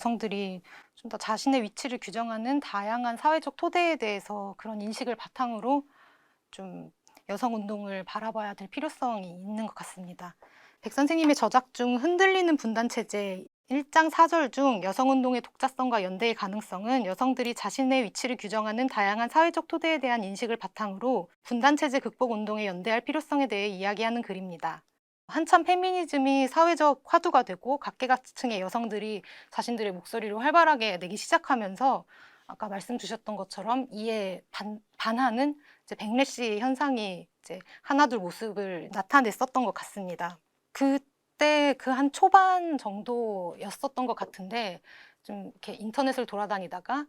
여성들이 좀 더 자신의 위치를 규정하는 다양한 사회적 토대에 대해서 그런 인식을 바탕으로 좀 여성 운동을 바라봐야 될 필요성이 있는 것 같습니다. 백 선생님의 저작 중 흔들리는 분단 체제 1장 4절 중 여성 운동의 독자성과 연대의 가능성은 여성들이 자신의 위치를 규정하는 다양한 사회적 토대에 대한 인식을 바탕으로 분단 체제 극복 운동에 연대할 필요성에 대해 이야기하는 글입니다. 한참 페미니즘이 사회적 화두가 되고 각계각층의 여성들이 자신들의 목소리를 활발하게 내기 시작하면서 아까 말씀 주셨던 것처럼 이에 반하는 이제 백래시 현상이 이제 하나둘 모습을 나타냈었던 것 같습니다. 그때 그 한 초반 정도였었던 것 같은데 좀 이렇게 인터넷을 돌아다니다가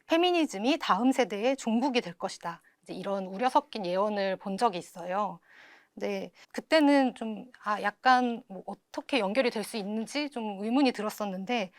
페미니즘이 다음 세대의 종북이 될 것이다. 이제 이런 우려 섞인 예언을 본 적이 있어요. 네. 그때는 좀 약간 뭐 어떻게 연결이 될 수 있는지 좀 의문이 들었었는데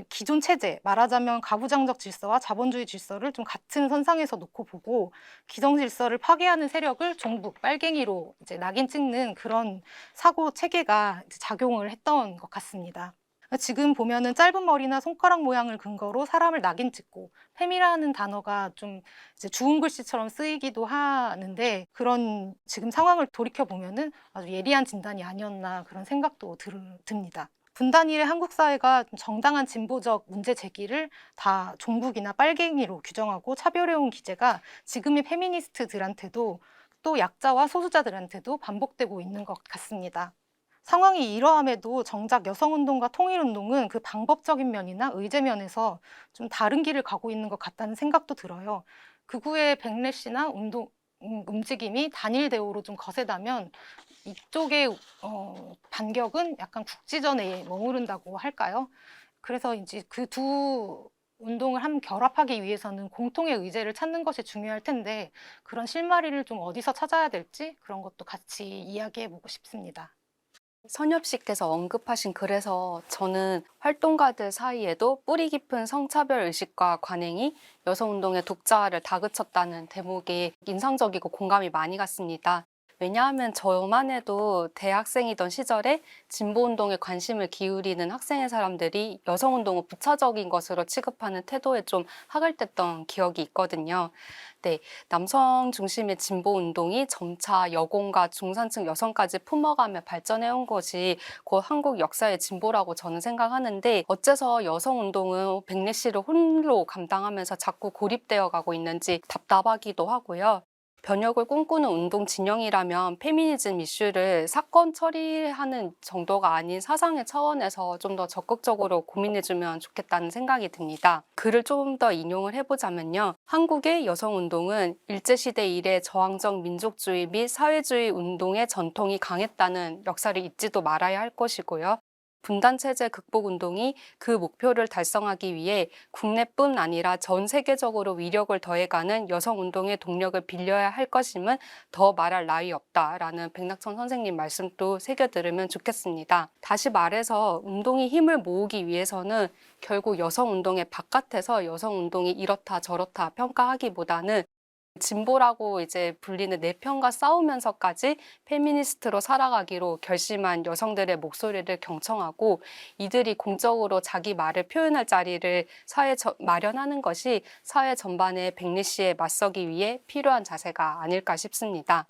기존 체제, 말하자면 가부장적 질서와 자본주의 질서를 좀 같은 선상에서 놓고 보고 기성 질서를 파괴하는 세력을 종북, 빨갱이로 이제 낙인 찍는 그런 사고 체계가 이제 작용을 했던 것 같습니다. 지금 보면은 짧은 머리나 손가락 모양을 근거로 사람을 낙인 찍고 페미라는 단어가 좀 이제 주운 글씨처럼 쓰이기도 하는데 그런 지금 상황을 돌이켜 보면은 아주 예리한 진단이 아니었나 그런 생각도 듭니다. 분단 이래 한국 사회가 정당한 진보적 문제 제기를 다 종북이나 빨갱이로 규정하고 차별해온 기제가 지금의 페미니스트들한테도 또 약자와 소수자들한테도 반복되고 있는 것 같습니다. 상황이 이러함에도 정작 여성운동과 통일운동은 그 방법적인 면이나 의제 면에서 좀 다른 길을 가고 있는 것 같다는 생각도 들어요. 극우의 백래시나 움직임이 단일 대우로 좀 거세다면 이쪽의 반격은 약간 국지전에 머무른다고 할까요? 그래서 이제 그 두 운동을 결합하기 위해서는 공통의 의제를 찾는 것이 중요할 텐데 그런 실마리를 좀 어디서 찾아야 될지 그런 것도 같이 이야기해 보고 싶습니다. 선엽 씨께서 언급하신 글에서 저는 활동가들 사이에도 뿌리 깊은 성차별 의식과 관행이 여성운동의 독자화를 다그쳤다는 대목이 인상적이고 공감이 많이 갔습니다. 왜냐하면 저만 해도 대학생이던 시절에 진보운동에 관심을 기울이는 학생의 사람들이 여성운동을 부차적인 것으로 취급하는 태도에 좀 학을댔던 기억이 있거든요. 네, 남성 중심의 진보 운동이 점차 여공과 중산층 여성까지 품어가며 발전해온 것이 곧 한국 역사의 진보라고 저는 생각하는데 어째서 여성 운동은 백래시를 홀로 감당하면서 자꾸 고립되어 가고 있는지 답답하기도 하고요. 변혁을 꿈꾸는 운동 진영이라면 페미니즘 이슈를 사건 처리하는 정도가 아닌 사상의 차원에서 좀 더 적극적으로 고민해주면 좋겠다는 생각이 듭니다. 글을 좀 더 인용을 해보자면요. 한국의 여성운동은 일제시대 이래 저항적 민족주의 및 사회주의 운동의 전통이 강했다는 역사를 잊지도 말아야 할 것이고요. 분단체제 극복운동이 그 목표를 달성하기 위해 국내뿐 아니라 전 세계적으로 위력을 더해가는 여성운동의 동력을 빌려야 할 것임은 더 말할 나위 없다라는 백낙천 선생님 말씀도 새겨 들으면 좋겠습니다. 다시 말해서 운동이 힘을 모으기 위해서는 결국 여성운동의 바깥에서 여성운동이 이렇다 저렇다 평가하기보다는 진보라고 이제 불리는 내편과 싸우면서까지 페미니스트로 살아가기로 결심한 여성들의 목소리를 경청하고 이들이 공적으로 자기 말을 표현할 자리를 마련하는 것이 사회 전반의 백래시에 맞서기 위해 필요한 자세가 아닐까 싶습니다.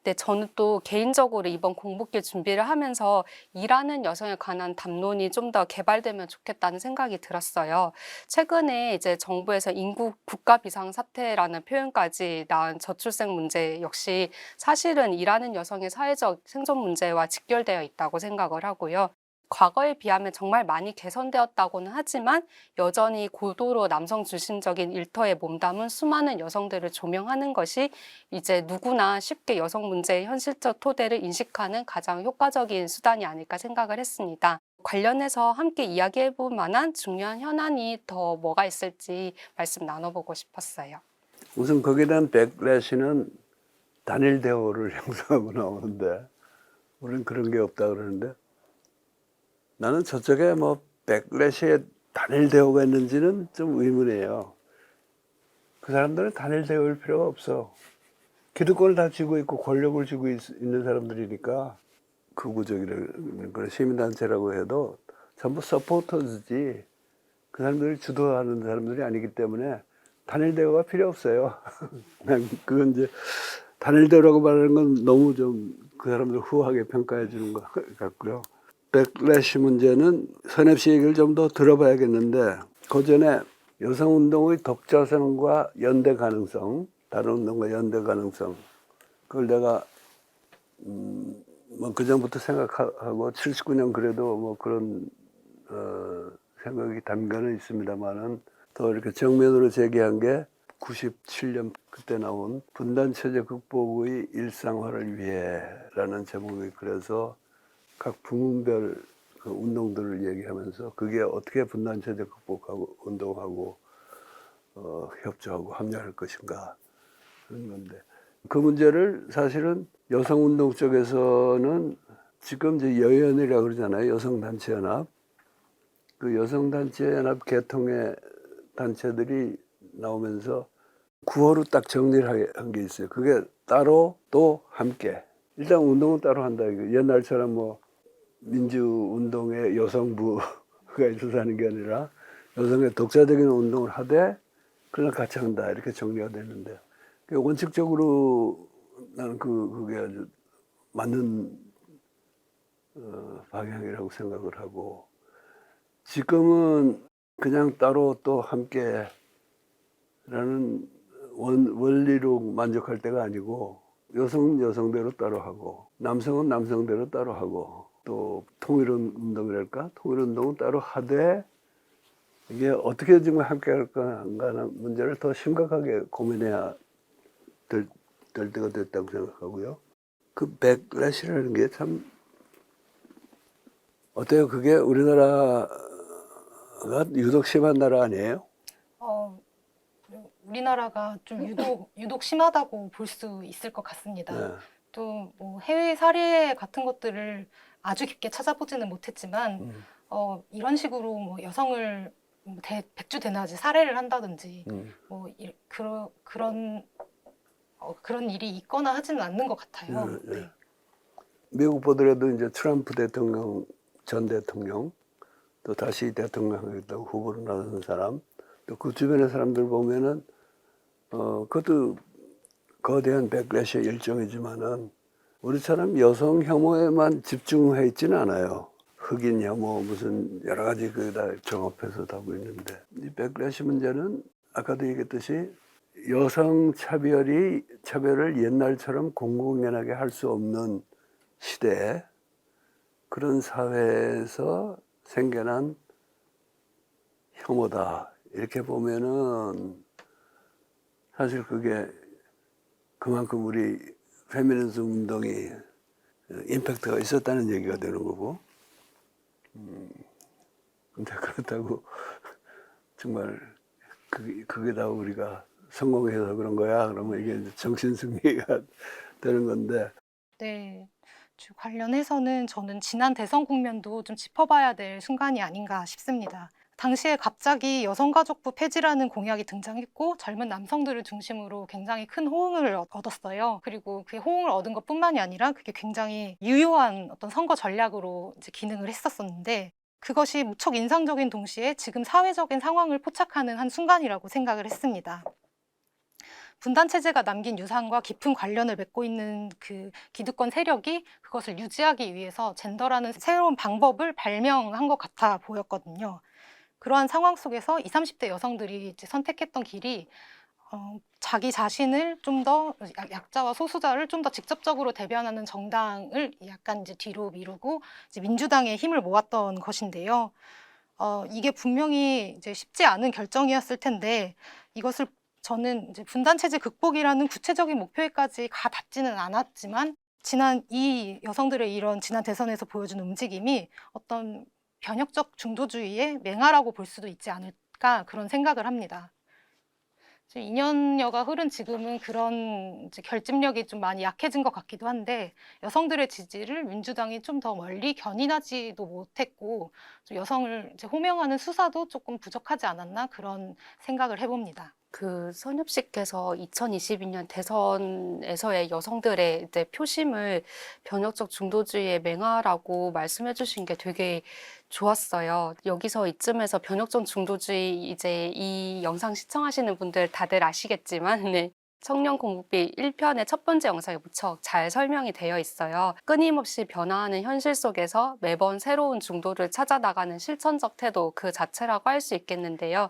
네, 저는 또 개인적으로 이번 공복기 준비를 하면서 일하는 여성에 관한 담론이 좀 더 개발되면 좋겠다는 생각이 들었어요. 최근에 이제 정부에서 인구 국가 비상 사태라는 표현까지 나온 저출생 문제 역시 사실은 일하는 여성의 사회적 생존 문제와 직결되어 있다고 생각을 하고요. 과거에 비하면 정말 많이 개선되었다고는 하지만 여전히 고도로 남성 중심적인 일터에 몸담은 수많은 여성들을 조명하는 것이 이제 누구나 쉽게 여성 문제의 현실적 토대를 인식하는 가장 효과적인 수단이 아닐까 생각을 했습니다. 관련해서 함께 이야기해 볼 만한 중요한 현안이 더 뭐가 있을지 말씀 나눠보고 싶었어요. 우선 거기에 대한 백래시는 단일 대우를 형성하고 나오는데 우리는 그런 게 없다 그러는데 나는 저쪽에 뭐 백래시에 단일 대우가 있는지는 좀 의문이에요. 그 사람들은 단일 대우일 필요가 없어. 기득권을 다 쥐고 있고 권력을 쥐고 있는 사람들이니까 극우적이라는 그런 시민단체라고 해도 전부 서포터즈지 그 사람들이 주도하는 사람들이 아니기 때문에 단일 대우가 필요 없어요. 그건 이제 단일 대우라고 말하는 건 너무 좀 그 사람들 후하게 평가해 주는 것 같고요. 백래시 문제는 선엽 씨 얘기를 좀 더 들어봐야겠는데 그 전에 여성운동의 독자성과 연대 가능성, 다른 운동과 연대 가능성, 그걸 내가 뭐 그전부터 생각하고 79년 그래도 뭐 그런 생각이 담겨는 있습니다만은 더 이렇게 정면으로 제기한 게 97년 그때 나온 분단체제 극복의 일상화를 위해라는 제목이, 그래서 각 부문별 그 운동들을 얘기하면서 그게 어떻게 분단체제 극복하고 운동하고 협조하고 합력할 것인가 그런 건데, 그 문제를 사실은 여성운동 쪽에서는 지금 이제 여연이라고 그러잖아요. 여성단체연합. 그 여성단체연합 계통의 단체들이 나오면서 구호로 딱 정리를 한 게 있어요. 그게 따로 또 함께. 일단 운동은 따로 한다. 옛날처럼 뭐 민주운동의 여성부가 있어서 하는 게 아니라 여성의 독자적인 운동을 하되 그걸 같이 한다. 이렇게 정리가 되는데, 원칙적으로 나는 그게 아주 맞는 방향이라고 생각을 하고, 지금은 그냥 따로 또 함께라는 원리로 만족할 때가 아니고, 여성은 여성대로 따로 하고 남성은 남성대로 따로 하고, 또 통일운동이랄까, 통일운동은 따로 하되 이게 어떻게 지금 함께 할까 하는 문제를 더 심각하게 고민해야 될 때가 됐다고 생각하고요. 그 백래시라는 게 참 어때요? 그게 우리나라가 유독 심한 나라 아니에요? 어, 우리나라가 좀 유독 심하다고 볼 수 있을 것 같습니다. 네. 또 뭐 해외 사례 같은 것들을 아주 깊게 찾아보지는 못했지만 이런 식으로 뭐 여성을 뭐 백주대낮에 살해를 한다든지 뭐 그런 일이 있거나 하지는 않는 것 같아요. 네. 네. 미국 보더라도 이제 트럼프 대통령, 전 대통령, 또 다시 대통령 하겠다고 후보로 나선 사람, 또 그 주변의 사람들 보면은 그것도 거대한 백래시의 일종이지만은 우리처럼 여성 혐오에만 집중해 있지는 않아요. 흑인 혐오 무슨 여러 가지 다 종합해서 하고 있는데, 이 백래시 문제는 아까도 얘기했듯이 여성 차별을 옛날처럼 공공연하게 할 수 없는 시대에, 그런 사회에서 생겨난 혐오다. 이렇게 보면은 사실 그게 그만큼 우리 페미니즘 운동이 임팩트가 있었다는 얘기가 되는 거고, 근데 그렇다고 정말 그게 다 우리가 성공해서 그런 거야 그러면 이게 이제 정신승리가 되는 건데. 네. 관련해서는 저는 지난 대선 국면도 좀 짚어봐야 될 순간이 아닌가 싶습니다. 당시에 갑자기 여성가족부 폐지라는 공약이 등장했고 젊은 남성들을 중심으로 굉장히 큰 호응을 얻었어요. 그리고 그 호응을 얻은 것뿐만이 아니라 그게 굉장히 유효한 어떤 선거 전략으로 이제 기능을 했었는데, 그것이 무척 인상적인 동시에 지금 사회적인 상황을 포착하는 한 순간이라고 생각을 했습니다. 분단체제가 남긴 유산과 깊은 관련을 맺고 있는 그 기득권 세력이 그것을 유지하기 위해서 젠더라는 새로운 방법을 발명한 것 같아 보였거든요. 그러한 상황 속에서 20, 30대 여성들이 이제 선택했던 길이 자기 자신을 좀 더 약자와 소수자를 좀 더 직접적으로 대변하는 정당을 약간 이제 뒤로 미루고 이제 민주당의 힘을 모았던 것인데요. 이게 분명히 이제 쉽지 않은 결정이었을 텐데, 이것을 저는 이제 분단체제 극복이라는 구체적인 목표에까지 닿지는 않았지만, 이 여성들의 이런 지난 대선에서 보여준 움직임이 어떤 변혁적 중도주의의 맹아라고 볼 수도 있지 않을까, 그런 생각을 합니다. 2년여가 흐른 지금은 그런 이제 결집력이 좀 많이 약해진 것 같기도 한데, 여성들의 지지를 민주당이 좀 더 멀리 견인하지도 못했고, 좀 여성을 이제 호명하는 수사도 조금 부족하지 않았나, 그런 생각을 해봅니다. 그 선엽 씨께서 2022년 대선에서의 여성들의 이제 표심을 변혁적 중도주의의 맹아라고 말씀해 주신 게 되게 좋았어요. 여기서 이쯤에서 변혁적 중도주의 이제 이 영상 시청하시는 분들 다들 아시겠지만 네. 청년 공부비 1편의 첫 번째 영상에 무척 잘 설명이 되어 있어요. 끊임없이 변화하는 현실 속에서 매번 새로운 중도를 찾아 나가는 실천적 태도 그 자체라고 할 수 있겠는데요.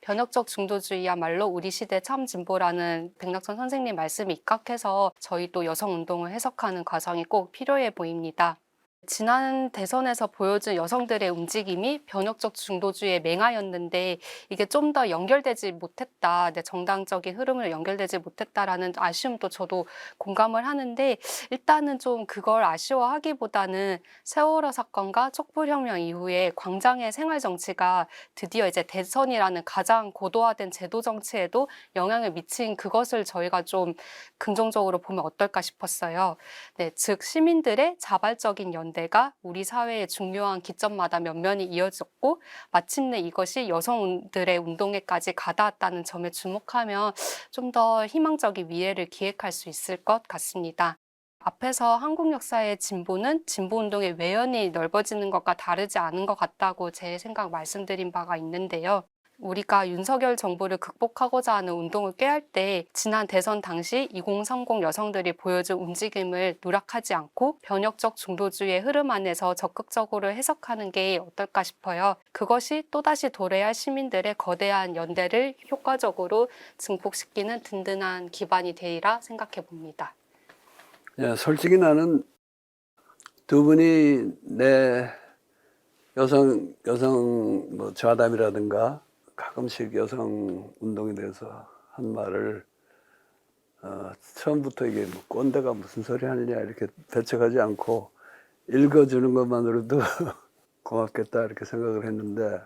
변혁적 중도주의야말로 우리 시대 참 진보라는 백낙천 선생님 말씀이 입각해서 저희도 여성 운동을 해석하는 과정이 꼭 필요해 보입니다. 지난 대선에서 보여준 여성들의 움직임이 변혁적 중도주의의 맹아였는데 이게 좀 더 연결되지 못했다, 내 정당적인 흐름을 연결되지 못했다라는 아쉬움도 저도 공감을 하는데 일단은 좀 그걸 아쉬워하기보다는 세월호 사건과 촛불혁명 이후에 광장의 생활 정치가 드디어 이제 대선이라는 가장 고도화된 제도 정치에도 영향을 미친 그것을 저희가 좀 긍정적으로 보면 어떨까 싶었어요. 네, 즉 시민들의 자발적인 연대가 우리 사회의 중요한 기점마다 면면이 이어졌고 마침내 이것이 여성들의 운동에까지 가닿았다는 점에 주목하면 좀 더 희망적인 미래를 기획할 수 있을 것 같습니다. 앞에서 한국 역사의 진보는 진보운동의 외연이 넓어지는 것과 다르지 않은 것 같다고 제 생각 말씀드린 바가 있는데요. 우리가 윤석열 정부를 극복하고자 하는 운동을 꾀할 때 지난 대선 당시 2030 여성들이 보여준 움직임을 누락하지 않고 변혁적 중도주의의 흐름 안에서 적극적으로 해석하는 게 어떨까 싶어요. 그것이 또다시 도래할 시민들의 거대한 연대를 효과적으로 증폭시키는 든든한 기반이 되리라 생각해 봅니다. 야, 솔직히 나는 두 분이 내 여성 뭐 좌담이라든가 가끔씩 여성 운동에 대해서 한 말을 처음부터 이게 뭐 꼰대가 무슨 소리 하느냐 이렇게 배척하지 않고 읽어주는 것만으로도 고맙겠다 이렇게 생각을 했는데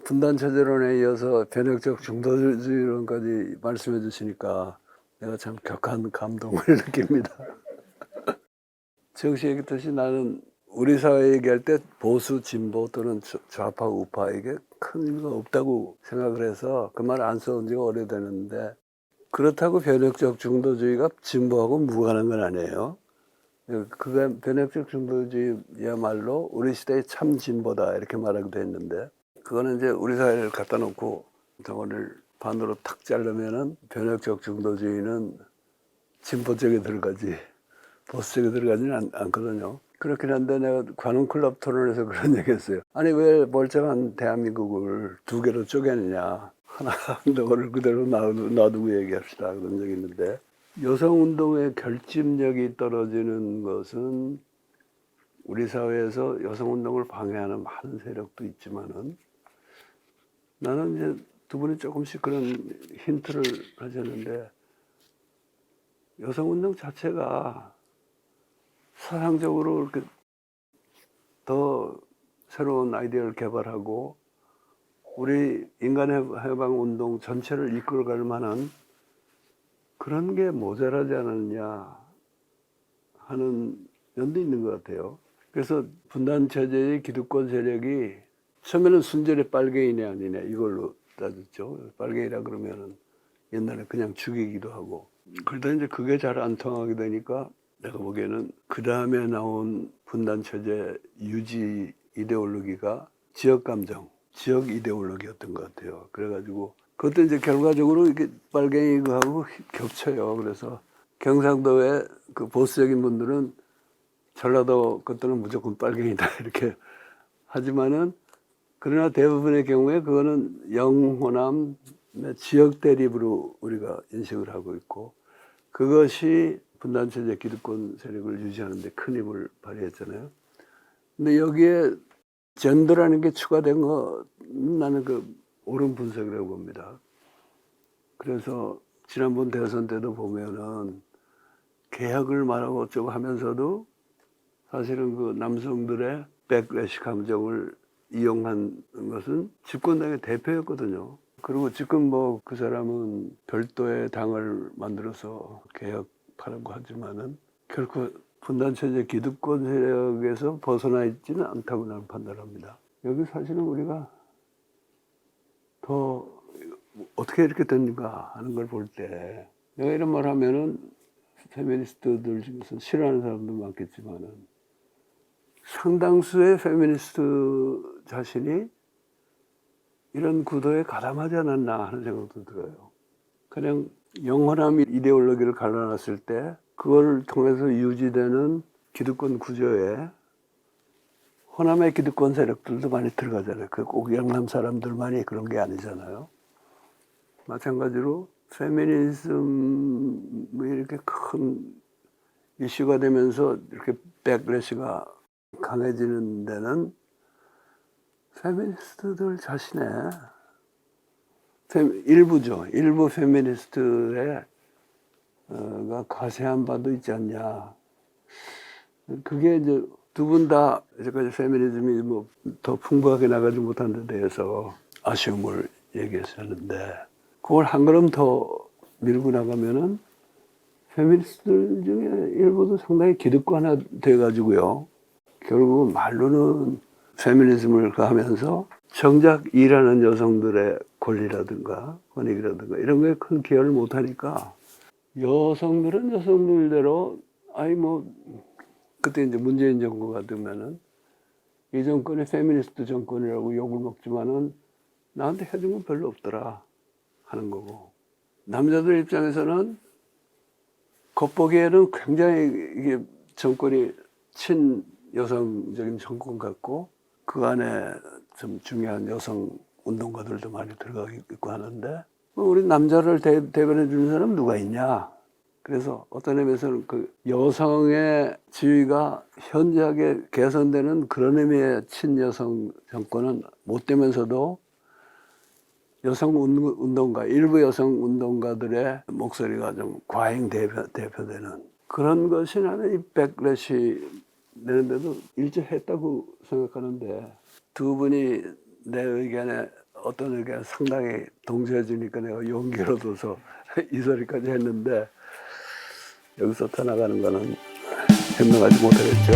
분단 체제론에 이어서 변혁적 중도주의론까지 말씀해 주시니까 내가 참 격한 감동을 느낍니다. 정씨 얘기했듯이 나는 우리 사회 얘기할 때 보수, 진보 또는 좌파, 우파 이게 큰 의미가 없다고 생각을 해서 그 말 안 써온 지가 오래되는데 그렇다고 변혁적 중도주의가 진보하고 무관한 건 아니에요. 그 변혁적 중도주의야말로 우리 시대의 참 진보다 이렇게 말하기도 했는데 그거는 이제 우리 사회를 갖다 놓고 저거를 반으로 탁 자르면은 변혁적 중도주의는 진보 쪽에 들어가지 보수 쪽에 들어가지는 않거든요. 그렇긴 한데 내가 관훈클럽 토론에서 그런 얘기 했어요. 아니 왜 멀쩡한 대한민국을 두 개로 쪼개느냐. 하나 덩어리를 그대로 놔두고 얘기합시다. 그런 적이 있는데 여성운동의 결집력이 떨어지는 것은 우리 사회에서 여성운동을 방해하는 많은 세력도 있지만은 나는 이제 두 분이 조금씩 그런 힌트를 하셨는데 여성운동 자체가 사상적으로 이렇게 더 새로운 아이디어를 개발하고 우리 인간해방운동 전체를 이끌어갈 만한 그런 게 모자라지 않았냐 하는 면도 있는 것 같아요. 그래서 분단체제의 기득권 세력이 처음에는 순전히 빨갱이냐 아니냐 이걸로 따졌죠. 빨갱이라 그러면은 옛날에 그냥 죽이기도 하고 그러다 이제 그게 잘 안 통하게 되니까 내가 보기에는 그 다음에 나온 분단체제 유지 이데올로기가 지역감정, 지역 이데올로기였던 것 같아요. 그래가지고 그것도 이제 결과적으로 이렇게 빨갱이하고 겹쳐요. 그래서 경상도의 그 보수적인 분들은 전라도 것들은 무조건 빨갱이다 이렇게 하지만은 그러나 대부분의 경우에 그거는 영호남 지역 대립으로 우리가 인식을 하고 있고 그것이 분단체제 기득권 세력을 유지하는 데 큰 힘을 발휘했잖아요. 근데 여기에 젠더라는 게 추가된 거 나는 그 옳은 분석이라고 봅니다. 그래서 지난번 대선 때도 보면은 개혁을 말하고 어쩌고 하면서도 사실은 그 남성들의 백래시 감정을 이용한 것은 집권당의 대표였거든요. 그리고 지금 뭐 그 사람은 별도의 당을 만들어서 개혁하려고 하지만은 결코 분단체제 기득권 세력에서 벗어나 있지는 않다고 나는 판단합니다. 여기 사실은 우리가 더 어떻게 이렇게 됐는가 하는 걸 볼 때 내가 이런 말 하면은 페미니스트들 중에서 싫어하는 사람도 많겠지만은 상당수의 페미니스트 자신이 이런 구도에 가담하지 않았나 하는 생각도 들어요. 그냥 영원한 이데올로기를 갈라놨을 때 그걸 통해서 유지되는 기득권 구조에 호남의 기득권 세력들도 많이 들어가잖아요. 그 꼭 영남 사람들만이 그런 게 아니잖아요. 마찬가지로 페미니즘이 이렇게 큰 이슈가 되면서 이렇게 백래시가 강해지는 데는 페미니스트들 자신의 일부 페미니스트의 가 가세한 바도 있지 않냐. 그게 이제 두 분 다 이제까지 페미니즘이 뭐 더 풍부하게 나가지 못한 데 대해서 아쉬움을 얘기했었는데 그걸 한 걸음 더 밀고 나가면은 페미니스트들 중에 일부도 상당히 기득권화 돼가지고요. 결국 말로는 페미니즘을 가하면서 정작 일하는 여성들의 권리라든가 권익이라든가 이런 거에 큰 기여를 못하니까 여성들은 여성들대로 아니 뭐 그때 이제 문재인 정부가 되면은 이 정권이 페미니스트 정권이라고 욕을 먹지만은 나한테 해준 건 별로 없더라 하는 거고 남자들 입장에서는 겉보기에는 굉장히 이게 정권이 친여성적인 정권 같고 그 안에 좀 중요한 여성 운동가들도 많이 들어가 있고 하는데 우리 남자를 대변해 주는 사람 누가 있냐. 그래서 어떤 의미에서는 그 여성의 지위가 현저하게 개선되는 그런 의미의 친여성 정권은 못 되면서도 여성 운동가, 일부 여성 운동가들의 목소리가 좀 과잉 대표되는 그런 것이 나는 이 백래시 내는데도 일조했다고 생각하는데 두 분이 내 의견에 어떤 의견에 상당히 동조해 주니까 내가 용기를 얻어서 이 소리까지 했는데 여기서 더 나가는 거는 현명하지 못하겠죠.